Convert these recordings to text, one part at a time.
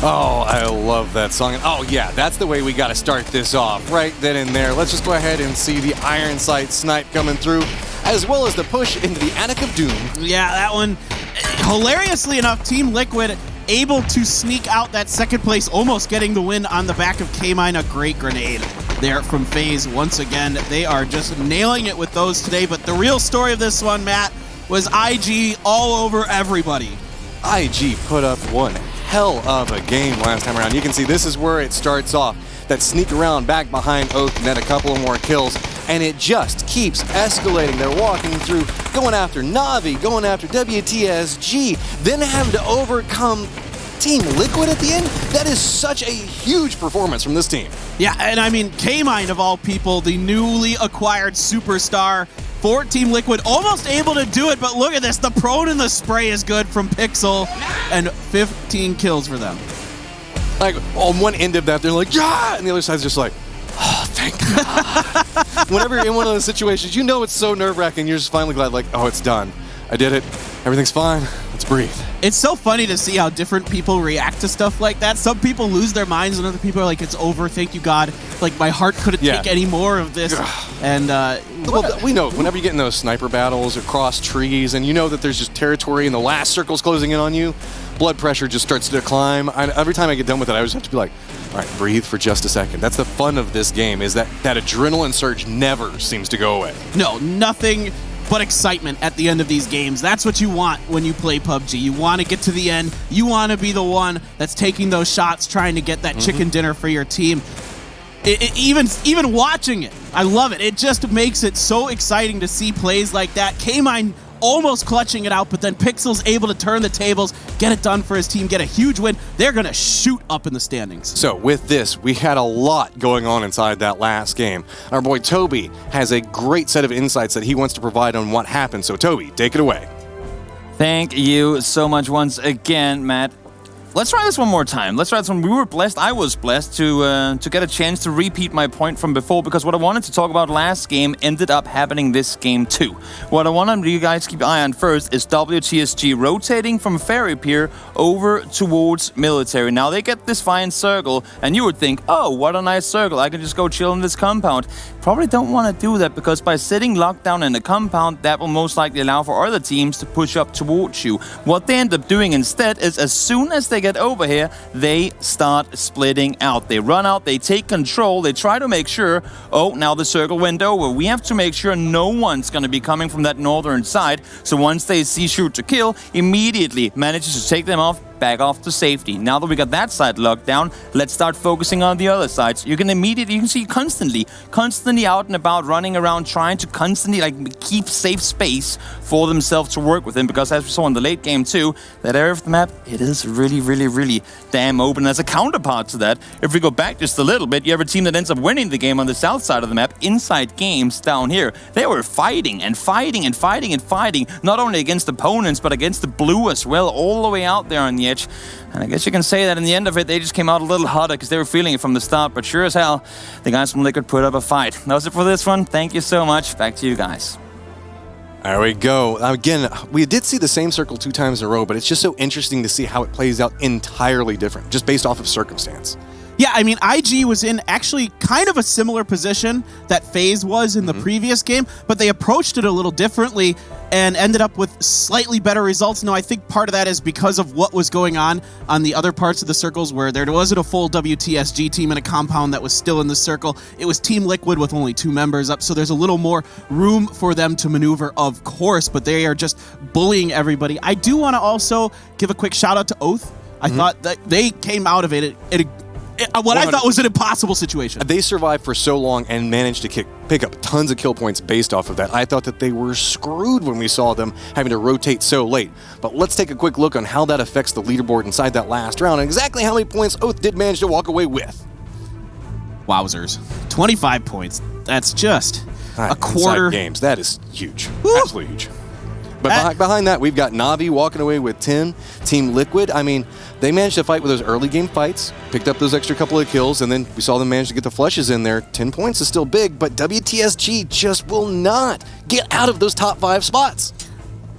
Oh, I love that song. And oh yeah, that's the way we got to start this off, right then and there. Let's just go ahead and see the Iron Sight snipe coming through, as well as the push into the Attic of Doom. Yeah, that one, hilariously enough, Team Liquid able to sneak out that second place, almost getting the win on the back of K-Mine. A great grenade there from FaZe once again. They are just nailing it with those today, but the real story of this one, Matt, was IG all over everybody. IG put up one hell of a game last time around. You can see this is where it starts off. That sneak around back behind Oath, net a couple of more kills, and it just keeps escalating. They're walking through, going after Na'Vi, going after WTSG, then having to overcome Team Liquid at the end. That is such a huge performance from this team. Yeah, and I mean, K-Mine of all people, the newly acquired superstar for Team Liquid, almost able to do it, but look at this. The prone and the spray is good from Pixel, and 15 kills for them. Like, on one end of that, they're like, yeah! And the other side's just like, oh, thank God. Whenever you're in one of those situations, you know it's so nerve-wracking. You're just finally glad, like, oh, it's done. I did it. Everything's fine. Let's breathe. It's so funny to see how different people react to stuff like that. Some people lose their minds, and other people are like, it's over, thank you, God. Like, my heart couldn't take any more of this. And, well, we know, whenever you get in those sniper battles across trees, and you know that there's just territory and the last circle's closing in on you, blood pressure just starts to climb. Every time I get done with it, I always have to be like, all right, breathe for just a second. That's the fun of this game, is that adrenaline surge never seems to go away. No, nothing but excitement at the end of these games. That's what you want when you play PUBG. You want to get to the end. You want to be the one that's taking those shots, trying to get that chicken dinner for your team. Even watching it, I love it. It just makes it so exciting to see plays like that. K-Mine almost clutching it out, but then Pixel's able to turn the tables, get it done for his team, get a huge win. They're going to shoot up in the standings. So with this, we had a lot going on inside that last game. Our boy Toby has a great set of insights that he wants to provide on what happened. So Toby, take it away. Thank you so much once again, Matt. Let's try this one more time. Let's try this one. We were blessed. I was blessed to get a chance to repeat my point from before, because what I wanted to talk about last game ended up happening this game too. What I want you guys to keep an eye on first is WTSG rotating from Ferry Pier over towards Military. Now they get this fine circle, and you would think, oh, what a nice circle. I can just go chill in this compound. Probably don't want to do that, because by sitting locked down in the compound, that will most likely allow for other teams to push up towards you. What they end up doing instead is, as soon as they get over here, they start splitting out. They run out, they take control, they try to make sure, oh, now the circle went over. We have to make sure no one's going to be coming from that northern side. So once they see shoot to kill, immediately manages to take them off, back off to safety. Now that we got that side locked down, let's start focusing on the other sides. You can see constantly out and about, running around, trying to constantly keep safe space for themselves to work within, because as we saw in the late game too, that area of the map, it is really damn open. As a counterpart to that, if we go back just a little bit, you have a team that ends up winning the game on the south side of the map, Inside Games down here. They were fighting, not only against opponents, but against the blue as well, all the way out there on the edge. And I guess you can say that in the end of it, they just came out a little hotter because they were feeling it from the start. But sure as hell, the guys from Liquid put up a fight. That was it for this one. Thank you so much. Back to you guys. There we go. Again, we did see the same circle 2 times in a row, but it's just so interesting to see how it plays out entirely different, just based off of circumstance. Yeah, I mean, IG was in actually kind of a similar position that FaZe was in the previous game, but they approached it a little differently and ended up with slightly better results. Now, I think part of that is because of what was going on the other parts of the circles, where there wasn't a full WTSG team in a compound that was still in the circle. It was Team Liquid with only 2 members up, so there's a little more room for them to maneuver, of course, but they are just bullying everybody. I do want to also give a quick shout out to Oath. I thought that they came out of it what I thought was an impossible situation. They survived for so long and managed to pick up tons of kill points based off of that. I thought that they were screwed when we saw them having to rotate so late. But let's take a quick look on how that affects the leaderboard inside that last round and exactly how many points Oath did manage to walk away with. Wowzers. 25 points. That's just a quarter. Games. That is huge. Woo! Absolutely huge. But behind that, we've got Na'Vi walking away with 10. Team Liquid, I mean, they managed to fight with those early game fights, picked up those extra couple of kills, and then we saw them manage to get the flushes in there. 10 points is still big, but WTSG just will not get out of those top 5 spots.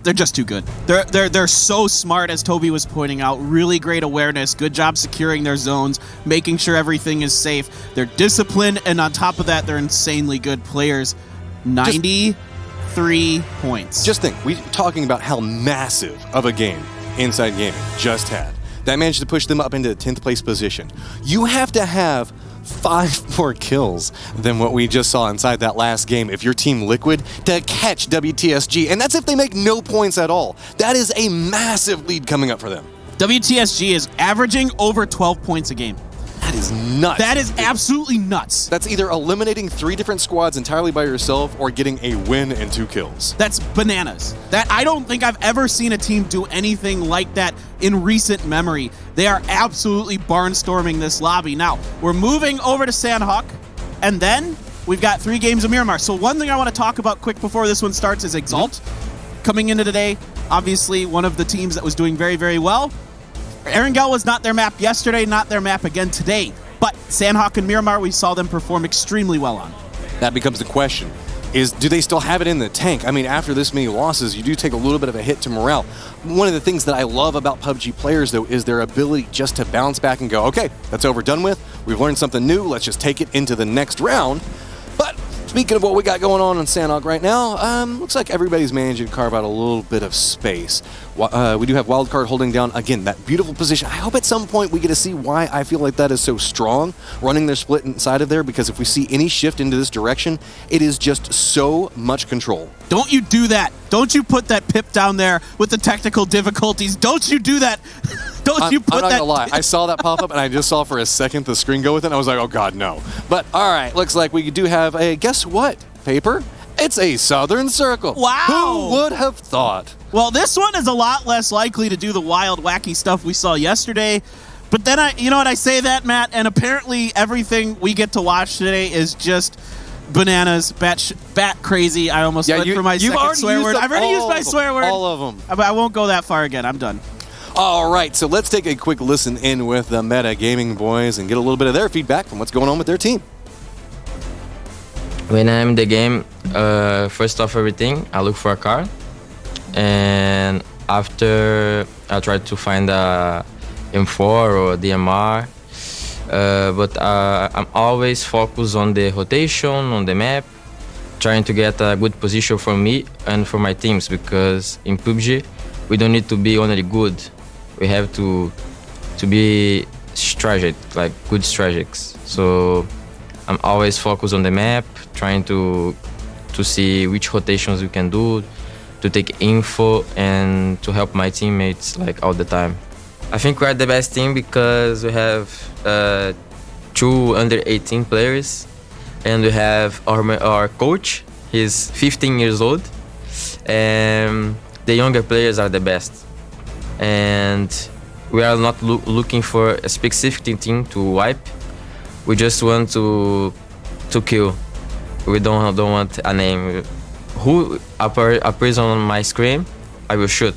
they're just too good. They're so smart, as Toby was pointing out. Really great awareness. Good job securing their zones, making sure everything is safe. They're disciplined, and on top of that, they're insanely good players. 93 points. Just think, we're talking about how massive of a game Inside Gaming just had. That managed to push them up into the 10th place position. You have to have 5 more kills than what we just saw inside that last game if you're Team Liquid to catch WTSG, and that's if they make no points at all. That is a massive lead coming up for them. WTSG is averaging over 12 points a game. That is nuts. That is absolutely nuts. That's either eliminating 3 different squads entirely by yourself or getting a win and 2 kills. That's bananas. That I don't think I've ever seen a team do anything like that in recent memory. They are absolutely barnstorming this lobby. Now, we're moving over to Sandhawk, and then we've got 3 games of Miramar. So one thing I want to talk about quick before this one starts is Exalt. Coming into today, obviously one of the teams that was doing very, very well. Erangel was not their map yesterday, not their map again today. But Sandhawk and Miramar, we saw them perform extremely well on. That becomes the question. Do they still have it in the tank? I mean, after this many losses, you do take a little bit of a hit to morale. One of the things that I love about PUBG players, though, is their ability just to bounce back and go, okay, that's over, done with. We've learned something new. Let's just take it into the next round. But speaking of what we got going on in Sandhawk right now, looks like everybody's managing to carve out a little bit of space. We do have Wildcard holding down, again, that beautiful position. I hope at some point we get to see why I feel like that is so strong, running their split inside of there, because if we see any shift into this direction, it is just so much control. Don't you do that. Don't you put that pip down there with the technical difficulties. Don't you do that. Don't you put that. I'm not going to lie. I saw that pop up, and I just saw for a second the screen go with it, and I was like, oh, God, no. But, all right, looks like we do have a, guess what, Paper? It's a Southern Circle. Wow. Who would have thought? Well, this one is a lot less likely to do the wild, wacky stuff we saw yesterday. But then, you know what, I say that, Matt, and apparently everything we get to watch today is just bananas, bat crazy. I almost went for my second swear word. I've already used my swear word. All of them. But I won't go that far again. I'm done. All right, so let's take a quick listen in with the Meta Gaming boys and get a little bit of their feedback from what's going on with their team. When I'm in the game, first off everything, I look for a car. And after, I try to find a M4 or DMR. But I'm always focused on the rotation, on the map, trying to get a good position for me and for my teams, because in PUBG, we don't need to be only good. We have to be strategic, like good strategics. So I'm always focused on the map, trying to see which rotations we can do, to take info and to help my teammates like all the time. I think we are the best team because we have 2 under 18 players, and we have our coach. He's 15 years old, and the younger players are the best. And we are not looking for a specific team to wipe. We just want to kill. We don't want a name. Who appears on my screen, I will shoot.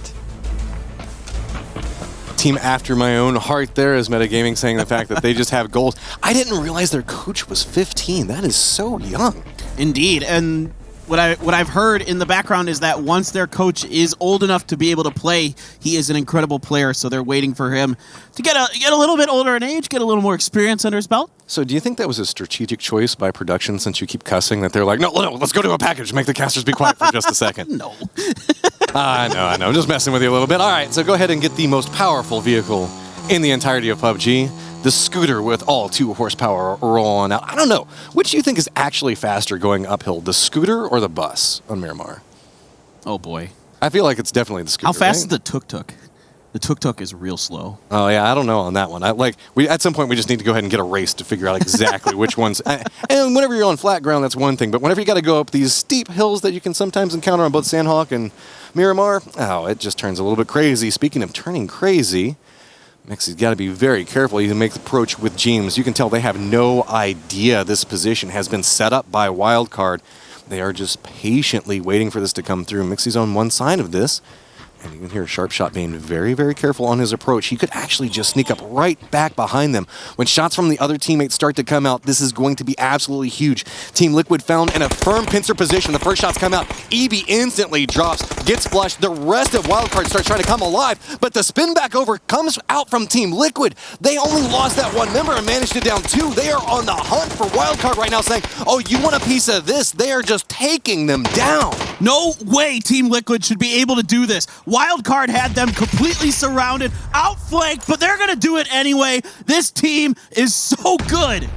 Team after my own heart there is Metagaming saying the fact that they just have goals. I didn't realize their coach was 15. That is so young. Indeed, and what I've heard in the background is that once their coach is old enough to be able to play, he is an incredible player, so they're waiting for him to get a little bit older in age, get a little more experience under his belt. So do you think that was a strategic choice by production, since you keep cussing, that they're like, no, let's go to a package, make the casters be quiet for just a second? No. I know. I'm just messing with you a little bit. All right, so go ahead and get the most powerful vehicle in the entirety of PUBG. The scooter with all 2 horsepower rolling out. I don't know. Which do you think is actually faster going uphill, the scooter or the bus on Miramar? Oh, boy. I feel like it's definitely the scooter. How fast is right? the tuk-tuk? The tuk-tuk is real slow. Oh, yeah, I don't know on that one. At some point, we just need to go ahead and get a race to figure out exactly which ones. And whenever you're on flat ground, that's one thing. But whenever you got to go up these steep hills that you can sometimes encounter on both Sandhawk and Miramar, it just turns a little bit crazy. Speaking of turning crazy, Mixie's got to be very careful. He makes the approach with James. You can tell they have no idea this position has been set up by Wildcard. They are just patiently waiting for this to come through. Mixie's on one side of this, And you can hear Sharpshot being very, very careful on his approach. He could actually just sneak up right back behind them. When shots from the other teammates start to come out, this is going to be absolutely huge. Team Liquid found in a firm pincer position. The first shots come out. EB instantly drops, gets flushed. The rest of Wildcard starts trying to come alive, but the spin back over comes out from Team Liquid. They only lost that one member and managed to down 2. They are on the hunt for Wildcard right now, saying, oh, you want a piece of this? They are just taking them down. No way Team Liquid should be able to do this. Wildcard had them completely surrounded, outflanked, but they're going to do it anyway. This team is so good.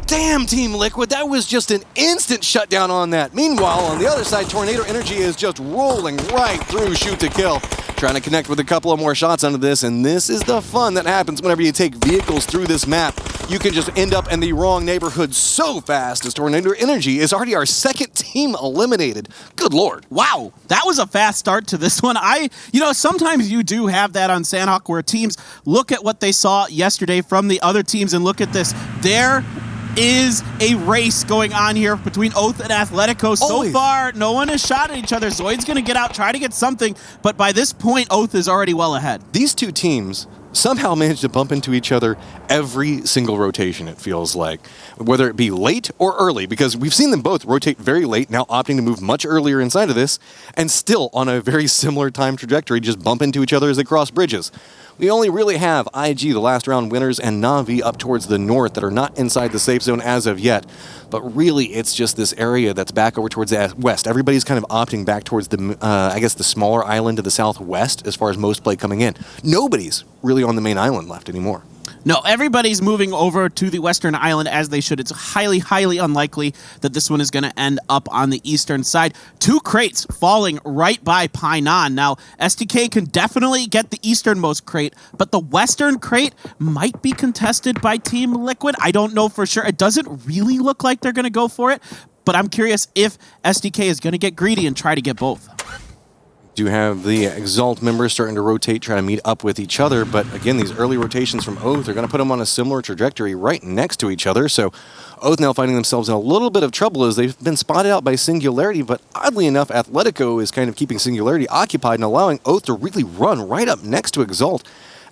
Damn, Team Liquid, that was just an instant shutdown on that. Meanwhile, on the other side, Tornado Energy is just rolling right through shoot to kill, trying to connect with a couple of more shots onto this, and this is the fun that happens whenever you take vehicles through this map. You can just end up in the wrong neighborhood so fast, as Tornado Energy is already our second team eliminated. Good lord. Wow, that was a fast start to this one. Sometimes you do have that on Sandhawk where teams look at what they saw yesterday from the other teams and look at this. There is a race going on here between Oath and Athletico. So far, no one has shot at each other. Zoid's going to get out, try to get something, but by this point, Oath is already well ahead. These two teams somehow manage to bump into each other every single rotation, it feels like. Whether it be late or early, because we've seen them both rotate very late, now opting to move much earlier inside of this, and still on a very similar time trajectory, just bump into each other as they cross bridges. We only really have IG, the last round winners, and Na'Vi up towards the north that are not inside the safe zone as of yet. But really, it's just this area that's back over towards the west. Everybody's kind of opting back towards the, the smaller island to the southwest as far as most play coming in. Nobody's really on the main island left anymore. No, everybody's moving over to the western island as they should. It's highly, highly unlikely that this one is going to end up on the eastern side. 2 crates falling right by Painan. Now, STK can definitely get the easternmost crate, but the western crate might be contested by Team Liquid. I don't know for sure. It doesn't really look like they're going to go for it, but I'm curious if STK is going to get greedy and try to get both. Do have the Exalt members starting to rotate, try to meet up with each other, but again, these early rotations from Oath are going to put them on a similar trajectory right next to each other, so Oath now finding themselves in a little bit of trouble as they've been spotted out by Singularity, but oddly enough, Athletico is kind of keeping Singularity occupied and allowing Oath to really run right up next to Exalt.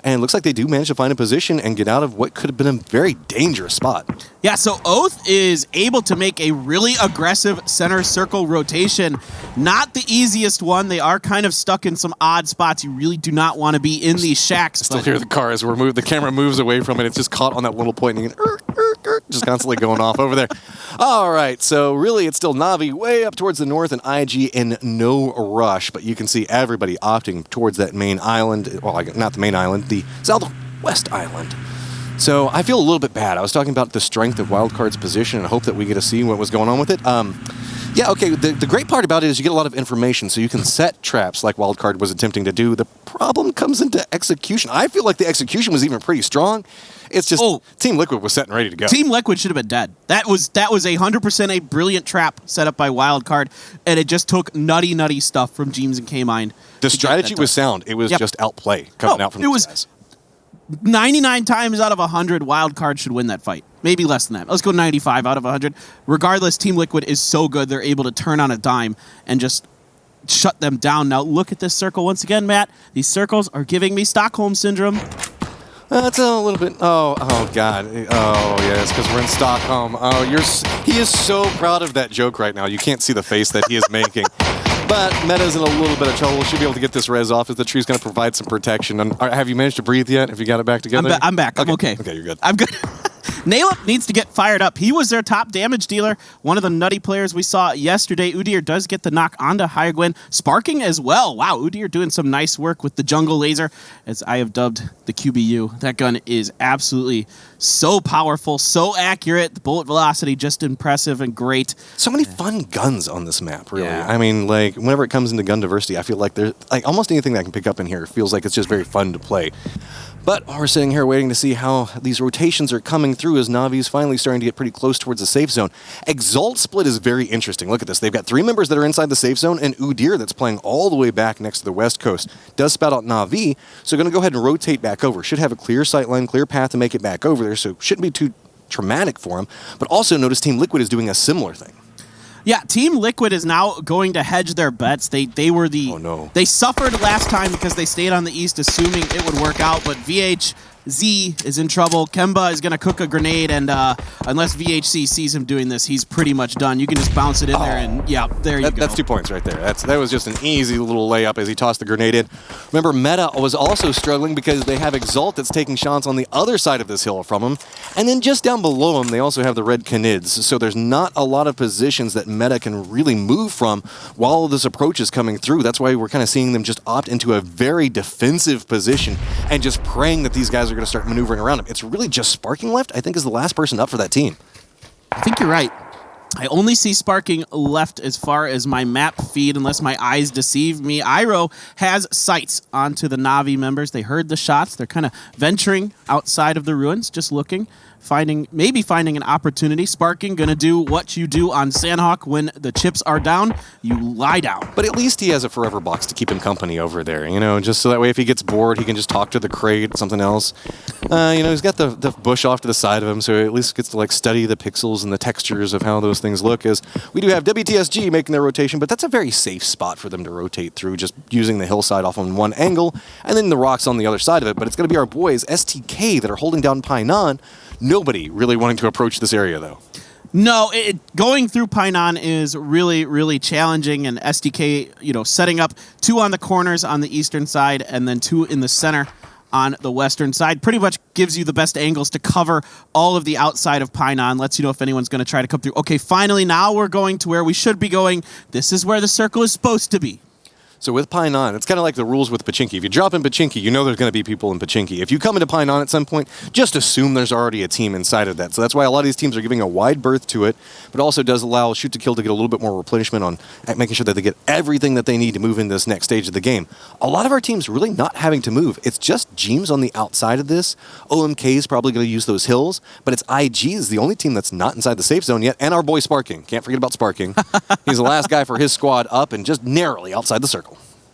And it looks like they do manage to find a position and get out of what could have been a very dangerous spot. Yeah, so Oath is able to make a really aggressive center circle rotation. Not the easiest one. They are kind of stuck in some odd spots. You really do not want to be in these shacks. I still hear the car as the camera moves away from it. It's just caught on that little point and you can, just constantly going off over there. All right, so really it's still Na'Vi way up towards the north and IG in no rush, but you can see everybody opting towards that main island. Well, not the main island, the southwest island. So I feel a little bit bad. I was talking about the strength of Wildcard's position and hope that we get to see what was going on with it. Yeah, okay, the great part about it is you get a lot of information, so you can set traps like Wildcard was attempting to do. The problem comes into execution. I feel like the execution was even pretty strong. It's just Team Liquid was set and ready to go. Team Liquid should have been dead. That was 100% a brilliant trap set up by Wildcard, and it just took nutty stuff from Jeems and K-Mind. The strategy was sound. It was just outplay coming out from these guys. 99 times out of 100, Wildcard should win that fight. Maybe less than that. Let's go 95 out of 100. Regardless, Team Liquid is so good, they're able to turn on a dime and just shut them down. Now, look at this circle once again, Matt. These circles are giving me Stockholm Syndrome. That's a little bit. Oh God. Oh yes, because we're in Stockholm. Oh, he is so proud of that joke right now. You can't see the face that he is making. But Meta's in a little bit of trouble. We should be able to get this res off as the tree's going to provide some protection. And have you managed to breathe yet? Have you got it back together? I'm back. I'm okay. Okay, you're good. I'm good. Naylup needs to get fired up. He was their top damage dealer, one of the nutty players we saw yesterday. Udyr does get the knock onto Hyagwyn, sparking as well. Wow, Udyr doing some nice work with the jungle laser, as I have dubbed the QBU. That gun is absolutely so powerful, so accurate. The bullet velocity just impressive and great. So many fun guns on this map, really. Yeah. I mean, like, whenever it comes into gun diversity, I feel like there's like almost anything that I can pick up in here feels like it's just very fun to play. But we're sitting here waiting to see how these rotations are coming through as Na'Vi's finally starting to get pretty close towards the safe zone. Exalt split is very interesting. Look at this. They've got 3 members that are inside the safe zone and Udyr that's playing all the way back next to the west coast. Does spout out Na'Vi, so going to go ahead and rotate back over. Should have a clear sight line, clear path to make it back over there, so shouldn't be too traumatic for him. But also notice Team Liquid is doing a similar thing. Yeah, Team Liquid is now going to hedge their bets. They were the... Oh, no. They suffered last time because they stayed on the East assuming it would work out, but VHZ is in trouble. Kemba is going to cook a grenade, and unless VHC sees him doing this, he's pretty much done. You can just bounce it in there, and yeah, there you go. That's 2 points right there. That was just an easy little layup as he tossed the grenade in. Remember, Meta was also struggling because they have Exalt that's taking shots on the other side of this hill from him. And then just down below him, they also have the red Canids. So there's not a lot of positions that Meta can really move from while this approach is coming through. That's why we're kind of seeing them just opt into a very defensive position and just praying that these guys are going to start maneuvering around him. It's really just Sparking left, I think, is the last person up for that team. I think you're right. I only see Sparking left as far as my map feed, unless my eyes deceive me. Iroh has sights onto the Na'Vi members. They heard the shots. They're kind of venturing outside of the ruins, just looking, maybe finding an opportunity. Sparking gonna do what you do on Sandhawk when the chips are down. You lie down. But at least he has a forever box to keep him company over there, you know, just so that way if he gets bored, he can just talk to the crate, something else. You know, he's got the bush off to the side of him, so he at least gets to, like, study the pixels and the textures of how those things look. As we do have WTSG making their rotation, but that's a very safe spot for them to rotate through, just using the hillside off on one angle, and then the rocks on the other side of it. But it's going to be our boys, STK, that are holding down Painan. Nobody really wanting to approach this area, though. No, going through Painan is really, really challenging, and SDK, you know, setting up 2 on the corners on the eastern side and then 2 in the center on the western side pretty much gives you the best angles to cover all of the outside of Painan, lets you know if anyone's going to try to come through. Okay, finally, now we're going to where we should be going. This is where the circle is supposed to be. So with Painan, it's kind of like the rules with Pachinki. If you drop in Pachinki, you know there's going to be people in Pachinki. If you come into Painan at some point, just assume there's already a team inside of that. So that's why a lot of these teams are giving a wide berth to it, but also does allow Shoot to Kill to get a little bit more replenishment on making sure that they get everything that they need to move in this next stage of the game. A lot of our teams really not having to move. It's just Jeems on the outside of this. OMK is probably going to use those hills, but it's IG is the only team that's not inside the safe zone yet, and our boy Sparking. Can't forget about Sparking. He's the last guy for his squad up and just narrowly outside the circle.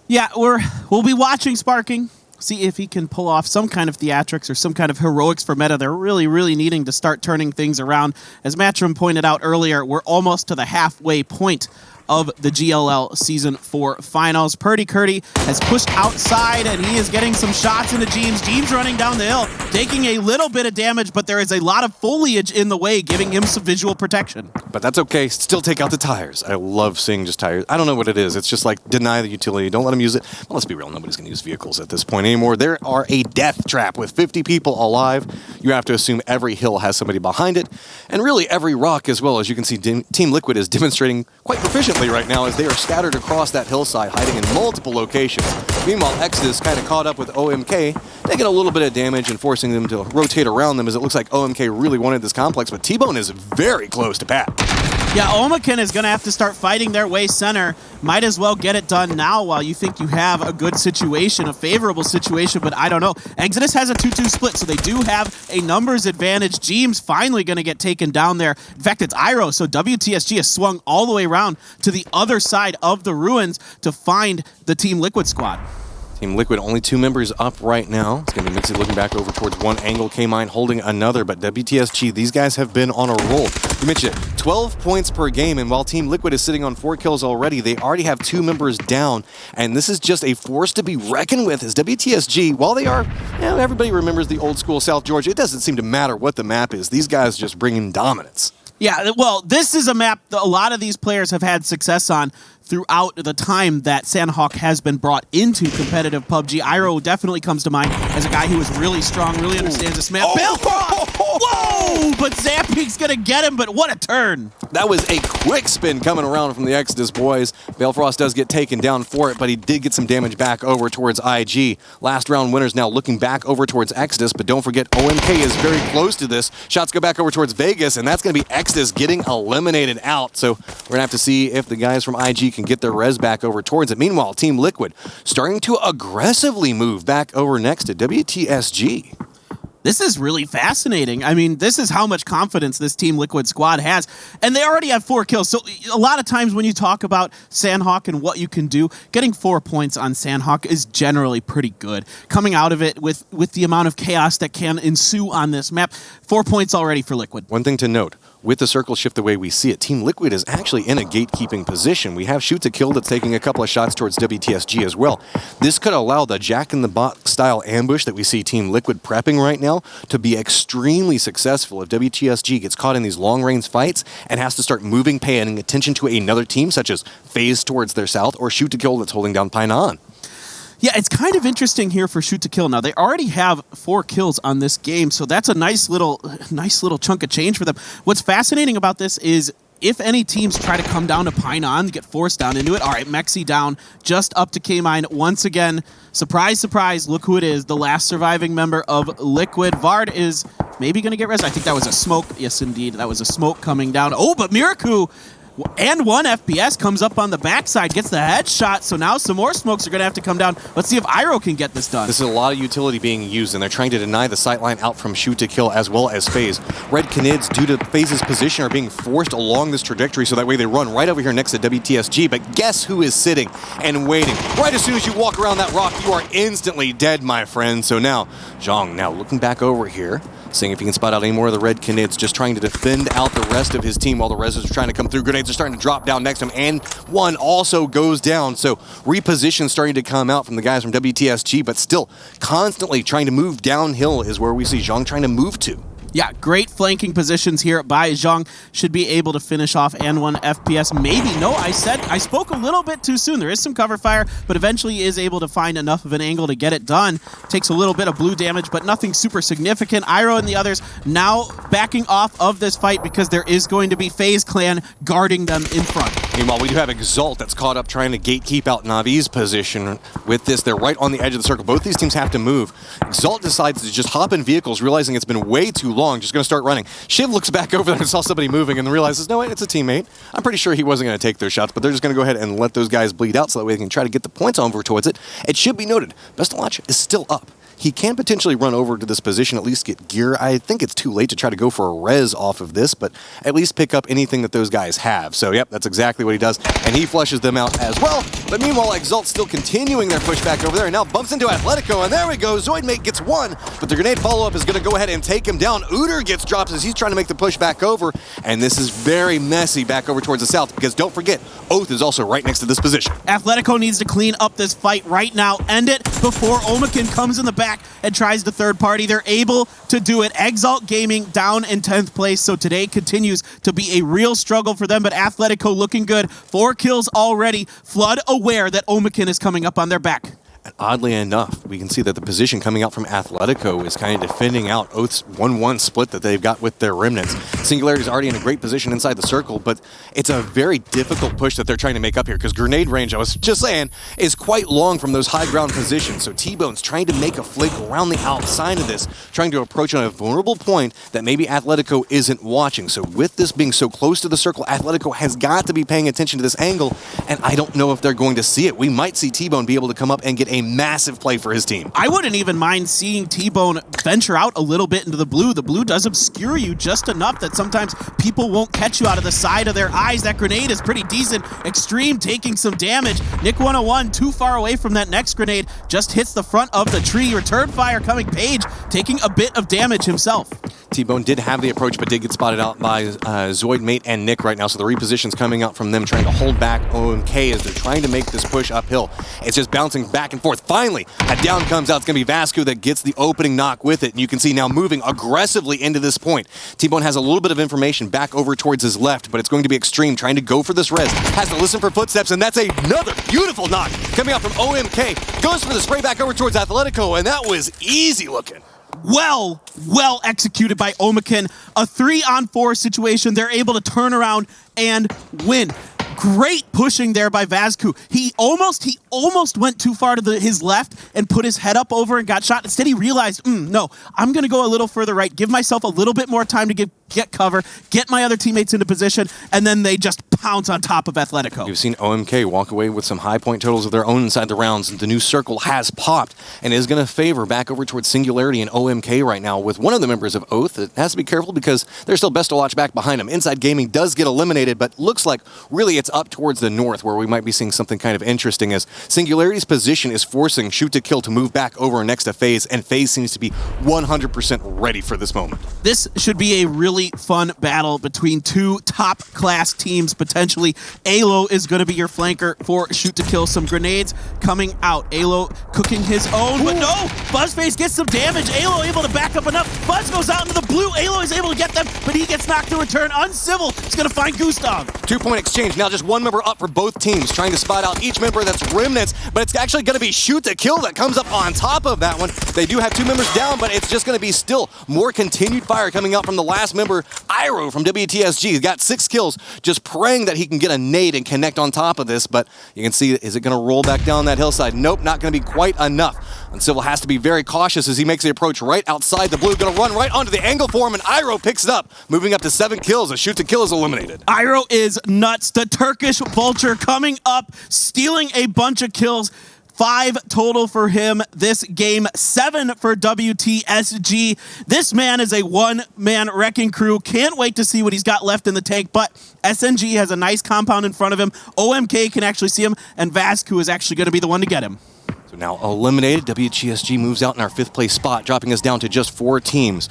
Yeah, we'll be watching Sparking, see if he can pull off some kind of theatrics or some kind of heroics for Meta. They're really, really needing to start turning things around. As Matchroom pointed out earlier, we're almost to the halfway point of the GLL Season 4 Finals. Purdy Curdy has pushed outside, and he is getting some shots into Jeems. Jeems running down the hill, taking a little bit of damage, but there is a lot of foliage in the way, giving him some visual protection. But that's okay. Still take out the tires. I love seeing just tires. I don't know what it is. It's just like deny the utility. Don't let them use it. Well, let's be real. Nobody's going to use vehicles at this point anymore. There are a death trap with 50 people alive. You have to assume every hill has somebody behind it, and really every rock as well. As you can see, Team Liquid is demonstrating quite proficiently right now as they are scattered across that hillside, hiding in multiple locations. Meanwhile, Exodus kind of caught up with OMK, taking a little bit of damage and forcing them to rotate around them, as it looks like OMK really wanted this complex, but T-Bone is very close to Pat. Yeah, Omakin is going to have to start fighting their way center. Might as well get it done now while you think you have a good situation, a favorable situation, but I don't know. Exodus has a 2-2 split, so they do have a numbers advantage. Jeems finally going to get taken down there. In fact, it's Iroh, so WTSG has swung all the way around to the other side of the ruins to find the Team Liquid squad. Team Liquid, only 2 members up right now. It's going to be Mixie looking back over towards one angle, K-Mine holding another, but WTSG, these guys have been on a roll. You mentioned it, 12 points per game, and while Team Liquid is sitting on 4 kills already, they already have 2 members down, and this is just a force to be reckoned with as WTSG, while they are, everybody remembers the old school South Georgia, it doesn't seem to matter what the map is. These guys just bring in dominance. Yeah, well, this is a map that a lot of these players have had success on throughout the time that Sandhawk has been brought into competitive PUBG. Iroh definitely comes to mind as a guy who is really strong, really understands this map. Whoa! But Zapping's gonna get him, but what a turn. That was a quick spin coming around from the Exodus boys. Balefrost does get taken down for it, but he did get some damage back over towards IG. Last round winners now looking back over towards Exodus, but don't forget OMK is very close to this. Shots go back over towards Vegas, and that's going to be Exodus getting eliminated out. So we're going to have to see if the guys from IG can get their res back over towards it. Meanwhile, Team Liquid starting to aggressively move back over next to WTSG. This is really fascinating. I mean, this is how much confidence this Team Liquid squad has. And they already have 4 kills. So a lot of times when you talk about Sandhawk and what you can do, getting 4 points on Sandhawk is generally pretty good. Coming out of it with the amount of chaos that can ensue on this map, 4 points already for Liquid. One thing to note, with the circle shift the way we see it, Team Liquid is actually in a gatekeeping position. We have Shoot to Kill that's taking a couple of shots towards WTSG as well. This could allow the Jack-in-the-Box style ambush that we see Team Liquid prepping right now to be extremely successful if WTSG gets caught in these long-range fights and has to start moving, paying attention to another team, such as FaZe towards their south, or Shoot to Kill that's holding down Painan. Yeah, it's kind of interesting here for Shoot to Kill. Now, they already have 4 kills on this game, so that's a nice little chunk of change for them. What's fascinating about this is if any teams try to come down to Painan, get forced down into it, all right, Mexi down, just up to K-Mine once again. Surprise, surprise, look who it is, the last surviving member of Liquid. Vard is maybe going to get res. I think that was a smoke. Yes, indeed, that was a smoke coming down. Oh, but Miraku and 1 FPS comes up on the backside, gets the headshot, so now some more smokes are going to have to come down. Let's see if Iroh can get this done. This is a lot of utility being used, and they're trying to deny the sightline out from Shoot to Kill as well as FaZe. Red Canids, due to FaZe's position, are being forced along this trajectory, so that way they run right over here next to WTSG, but guess who is sitting and waiting? Right as soon as you walk around that rock, you are instantly dead, my friend. So now, Zhang now looking back over here, seeing if he can spot out any more of the Red Canids, just trying to defend out the rest of his team while the reses are trying to come through. Grenades are starting to drop down next to him, and 1 also goes down. So reposition starting to come out from the guys from WTSG, but still constantly trying to move downhill is where we see Zhang trying to move to. Yeah, great flanking positions here by Zhang. Should be able to finish off and 1 FPS. Maybe. No, I spoke a little bit too soon. There is some cover fire, but eventually is able to find enough of an angle to get it done. Takes a little bit of blue damage, but nothing super significant. Iroh and the others now backing off of this fight because there is going to be FaZe Clan guarding them in front. Meanwhile, we do have Exalt that's caught up trying to gatekeep out Navi's position with this. They're right on the edge of the circle. Both these teams have to move. Exalt decides to just hop in vehicles, realizing it's been way too long, just going to start running. Shiv looks back over there and saw somebody moving and realizes, no, wait, it's a teammate. I'm pretty sure he wasn't going to take their shots, but they're just going to go ahead and let those guys bleed out so that way they can try to get the points over towards it. It should be noted, Bestelach is still up. He can potentially run over to this position, at least get gear. I think it's too late to try to go for a res off of this, but at least pick up anything that those guys have. So, yep, that's exactly what he does, and he flushes them out as well. But meanwhile, Exalt still continuing their pushback over there, and now bumps into Athletico, and there we go. Zoidmate gets 1, but the grenade follow-up is going to go ahead and take him down. Uter gets dropped as he's trying to make the push back over, and this is very messy back over towards the south, because don't forget, Oath is also right next to this position. Athletico needs to clean up this fight right now. End it before Omakin comes in the back and tries to third party. They're able to do it. Exalt Gaming down in 10th place, so today continues to be a real struggle for them, but Athletico looking good. 4 kills already. Flood aware that Omakin is coming up on their back. And oddly enough, we can see that the position coming out from Athletico is kind of defending out Oath's 1-1 split that they've got with their remnants. Singularity is already in a great position inside the circle, but it's a very difficult push that they're trying to make up here because grenade range, I was just saying, is quite long from those high ground positions. So T-Bone's trying to make a flick around the outside of this, trying to approach on a vulnerable point that maybe Athletico isn't watching. So with this being so close to the circle, Athletico has got to be paying attention to this angle, and I don't know if they're going to see it. We might see T-Bone be able to come up and get a massive play for his team. I wouldn't even mind seeing T-Bone venture out a little bit into the blue. The blue does obscure you just enough that sometimes people won't catch you out of the side of their eyes. That grenade is pretty decent. Extreme taking some damage. Nick 101 too far away from that next grenade. Just hits the front of the tree. Return fire coming. Page taking a bit of damage himself. T-Bone did have the approach, but did get spotted out by Zoidmate and Nick right now, so the reposition's coming out from them, trying to hold back OMK as they're trying to make this push uphill. It's just bouncing back and forth. Finally, a down comes out. It's going to be Vasco that gets the opening knock with it, and you can see now moving aggressively into this point. T-Bone has a little bit of information back over towards his left, but it's going to be Extreme trying to go for this res. Has to listen for footsteps, and that's another beautiful knock coming out from OMK. Goes for the spray back over towards Athletico, and that was easy looking. Well executed by Omakin. A 3-on-4 situation. They're able to turn around and win. Great pushing there by Vasco. He almost went too far to his left and put his head up over and got shot. Instead, he realized, no, I'm going to go a little further right, give myself a little bit more time to get cover, get my other teammates into position, and then they just pounce on top of Athletico. You've seen OMK walk away with some high point totals of their own inside the rounds. The new circle has popped and is going to favor back over towards Singularity and OMK right now with one of the members of Oath. It has to be careful because there's still Best to Watch back behind him. Inside Gaming does get eliminated, but looks like really it's up towards the north where we might be seeing something kind of interesting as Singularity's position is forcing Shoot to Kill to move back over next to FaZe, and FaZe seems to be 100% ready for this moment. This should be a really really fun battle between two top-class teams, potentially. Alo is going to be your flanker for Shoot to Kill. Some grenades coming out. Alo cooking his own, but no! Buzzface gets some damage. Alo able to back up enough. Buzz goes out into the blue. Alo is able to get them, but he gets knocked to return. Uncivil is going to find Gustav. 2-point exchange. Now just one member up for both teams, trying to spot out each member that's remnants, but it's actually going to be Shoot to Kill that comes up on top of that one. They do have 2 members down, but it's just going to be still more continued fire coming out from the last member, Iro from WTSG. He's got 6 kills, just praying that he can get a nade and connect on top of this, but you can see, is it going to roll back down that hillside? Nope, not going to be quite enough. Uncivil has to be very cautious as he makes the approach right outside the blue, going to run right onto the angle for him, and Iro picks it up, moving up to 7 kills as Shoot to Kill is eliminated. Iro is nuts. The Turkish Vulture coming up, stealing a bunch of kills. 5 total for him this game, 7 for WTSG. This man is a one-man wrecking crew. Can't wait to see what he's got left in the tank, but SNG has a nice compound in front of him. OMK can actually see him, and Vasku is actually going to be the one to get him. So now eliminated, WTSG moves out in our 5th place spot, dropping us down to just 4 teams.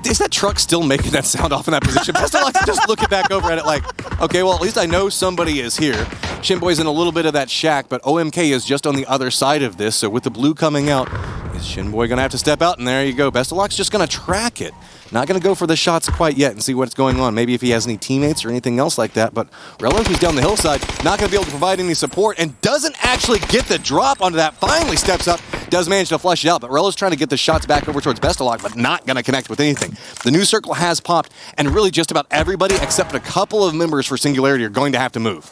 Is that truck still making that sound off in that position? Just looking back over at it like, okay, well, at least I know somebody is here. Shinboy's in a little bit of that shack, but OMK is just on the other side of this, so with the blue coming out, is Shinboy going to have to step out? And there you go. Best of Luck's just going to track it. Not going to go for the shots quite yet and see what's going on. Maybe if he has any teammates or anything else like that. But Rello, who's down the hillside, not going to be able to provide any support and doesn't actually get the drop onto that. Finally steps up, does manage to flush it out. But Rello's trying to get the shots back over towards Best of Luck, but not going to connect with anything. The new circle has popped, and really just about everybody except a couple of members for Singularity are going to have to move.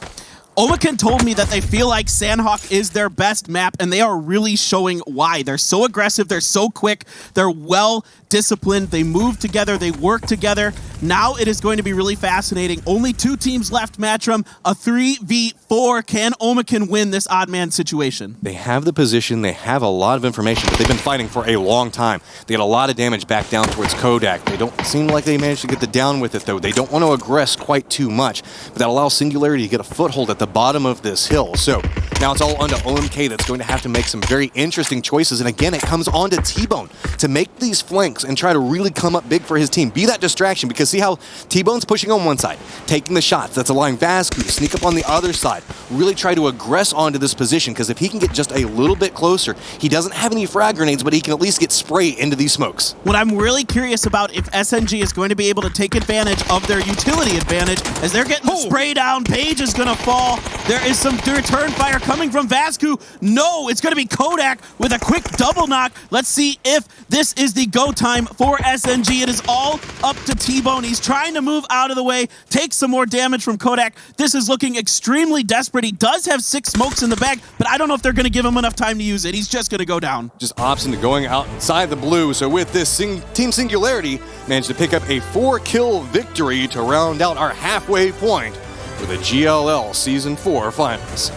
Omakan told me that they feel like Sandhawk is their best map, and they are really showing why. They're so aggressive, they're so quick, they're well disciplined, they move together, they work together. Now it is going to be really fascinating. Only 2 teams left, Matchroom, a 3v4. Can Omakan win this odd man situation? They have the position, they have a lot of information, but they've been fighting for a long time. They get a lot of damage back down towards Kodak. They don't seem like they managed to get the down with it, though. They don't want to aggress quite too much, but that allows Singularity to get a foothold at the bottom of this hill. So now it's all onto OMK that's going to have to make some very interesting choices, and again, it comes on to T-Bone to make these flanks and try to really come up big for his team. Be that distraction, because see how T-Bone's pushing on one side, taking the shots, that's allowing Vasku to sneak up on the other side, really try to aggress onto this position, because if he can get just a little bit closer, he doesn't have any frag grenades, but he can at least get spray into these smokes. What I'm really curious about if SNG is going to be able to take advantage of their utility advantage as they're getting the spray down. Page is going to fall. There is some return fire coming from Vasku. No, it's going to be Kodak with a quick double knock. Let's see if this is the go time for SNG. It is all up to T-Bone. He's trying to move out of the way, take some more damage from Kodak. This is looking extremely desperate. He does have 6 smokes in the bag, but I don't know if they're going to give him enough time to use it. He's just going to go down. Just opts into going outside the blue. So with this, Team Singularity managed to pick up a 4-kill victory to round out our halfway point for the GLL Season 4 Finals.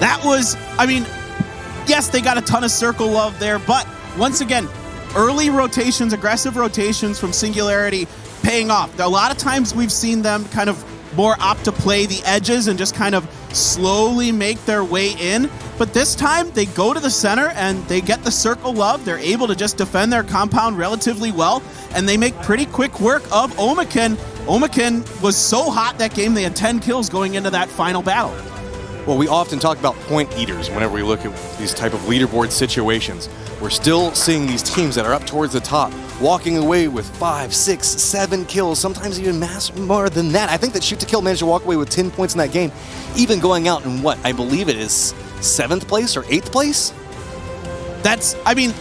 That was, I mean, yes, they got a ton of circle love there, but once again, early rotations, aggressive rotations from Singularity paying off. A lot of times we've seen them kind of more opt to play the edges and just kind of slowly make their way in. But this time they go to the center and they get the circle love. They're able to just defend their compound relatively well, and they make pretty quick work of Omakan. Omakan was so hot that game, they had 10 kills going into that final battle. Well, we often talk about point eaters whenever we look at these type of leaderboard situations. We're still seeing these teams that are up towards the top walking away with 5, 6, 7 kills, sometimes even more than that. I think that Shoot to Kill managed to walk away with 10 points in that game, even going out in what I believe it is 7th place or 8th place. That's, I mean,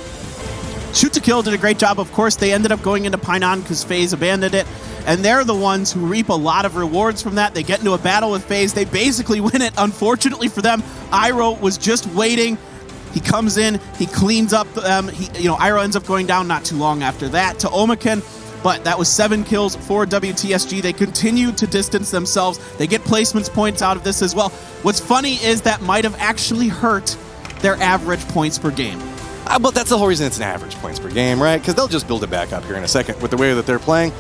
Shoot to Kill did a great job. Of course, they ended up going into Pinon because FaZe abandoned it. And they're the ones who reap a lot of rewards from that. They get into a battle with FaZe. They basically win it. Unfortunately for them, Iro was just waiting. He comes in, he cleans up. Iro ends up going down not too long after that to Omakan. But that was 7 kills for WTSG. They continue to distance themselves. They get placements points out of this as well. What's funny is that might have actually hurt their average points per game. But that's the whole reason it's an average points per game, right? Because they'll just build it back up here in a second with the way that they're playing.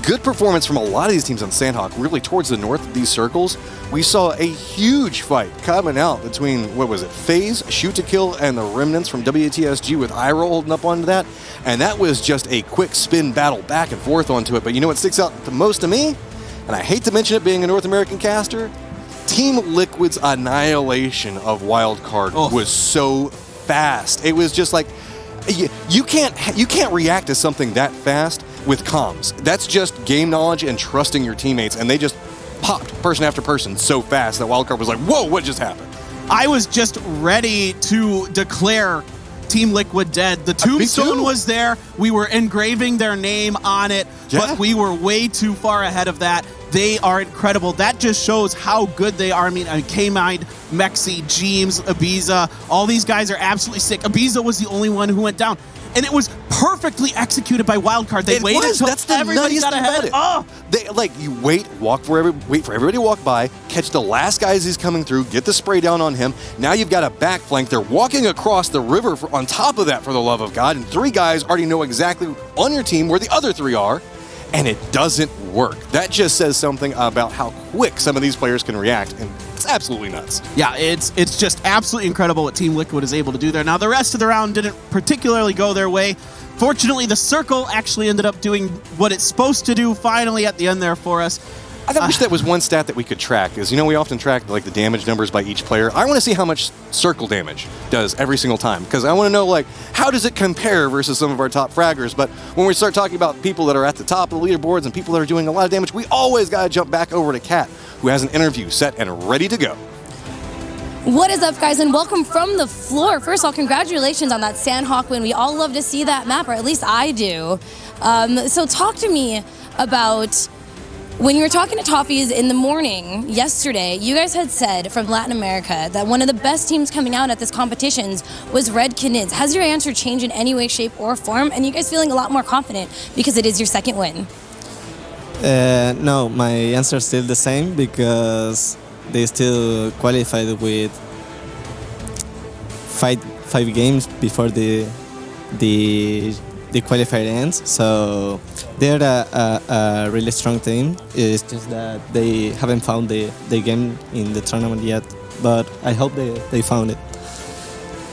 good performance from a lot of these teams on Sandhawk. Really towards the north of these circles, we saw a huge fight coming out between, what was it, FaZe, Shoot to Kill, and the Remnants from WTSG with Iroh holding up onto that. And that was just a quick spin battle back and forth onto it. But you know what sticks out the most to me? And I hate to mention it being a North American caster, Team Liquid's annihilation of Wildcard was so fast. It was just like, you can't react to something that fast with comms. That's just game knowledge and trusting your teammates, and they just popped person after person so fast that Wildcard was like, whoa, what just happened? I was just ready to declare Team Liquid dead. The tombstone was there. We were engraving their name on it, but we were way too far ahead of that. They are incredible. That just shows how good they are. I mean, K-Mind, Mexi, Jeems, Ibiza, all these guys are absolutely sick. Ibiza was the only one who went down. And it was perfectly executed by Wildcard. They waited until everybody got ahead. They, like, you wait for everybody to walk by, catch the last guy as he's coming through, get the spray down on him. Now you've got a back flank. They're walking across the river on top of that, for the love of God. And 3 guys already know exactly on your team where the other 3 are. And it doesn't work. That just says something about how quick some of these players can react, and it's absolutely nuts. Yeah, it's just absolutely incredible what Team Liquid is able to do there. Now, the rest of the round didn't particularly go their way. Fortunately, the Circle actually ended up doing what it's supposed to do finally at the end there for us. I wish that was one stat that we could track, because, you know, we often track like the damage numbers by each player. I want to see how much Circle damage does every single time, because I want to know, like, how does it compare versus some of our top fraggers. But when we start talking about people that are at the top of the leaderboards and people that are doing a lot of damage, we always got to jump back over to Kat, who has an interview set and ready to go. What is up, guys, and welcome from the floor. First of all, congratulations on that Sandhawk win. We all love to see that map, or at least I do. So talk to me about when you were talking to Toffees in the morning yesterday. You guys had said from Latin America that one of the best teams coming out at this competitions was Red Canids. Has your answer changed in any way, shape, or form? And you guys feeling a lot more confident because it is your second win? No, my answer is still the same, because they still qualified with five games before the qualifier ends. So they're a really strong team. It's just that they haven't found the game in the tournament yet, but I hope they found it.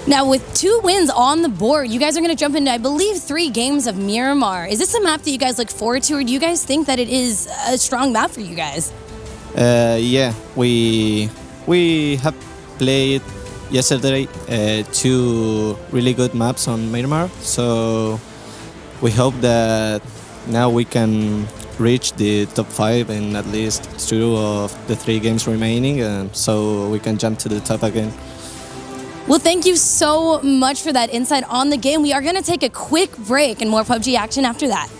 Now, with 2 wins on the board, you guys are going to jump into, I believe, 3 games of Miramar. Is this a map that you guys look forward to, or do you guys think that it is a strong map for you guys? Yeah, we have played yesterday 2 really good maps on Miramar, so we hope that now we can reach the top 5 in at least 2 of the 3 games remaining, and so we can jump to the top again. Well, thank you so much for that insight on the game. We are going to take a quick break and more PUBG action after that.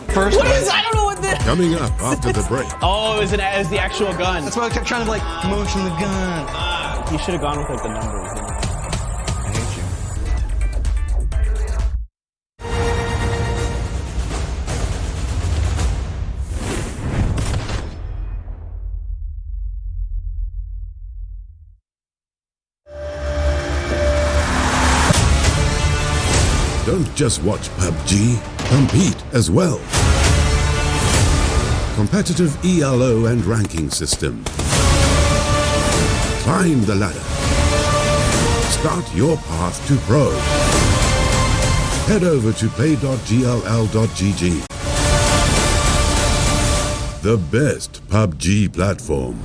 First, what is? I don't know what this. Coming up after the break. Oh, it was the actual gun. That's why I kept trying to like motion the gun. You should have gone with like the numbers. You know? I hate you. Don't just watch PUBG, compete as well. Competitive ELO and ranking system. Climb the ladder. Start your path to pro. Head over to play.gll.gg. The best PUBG platform.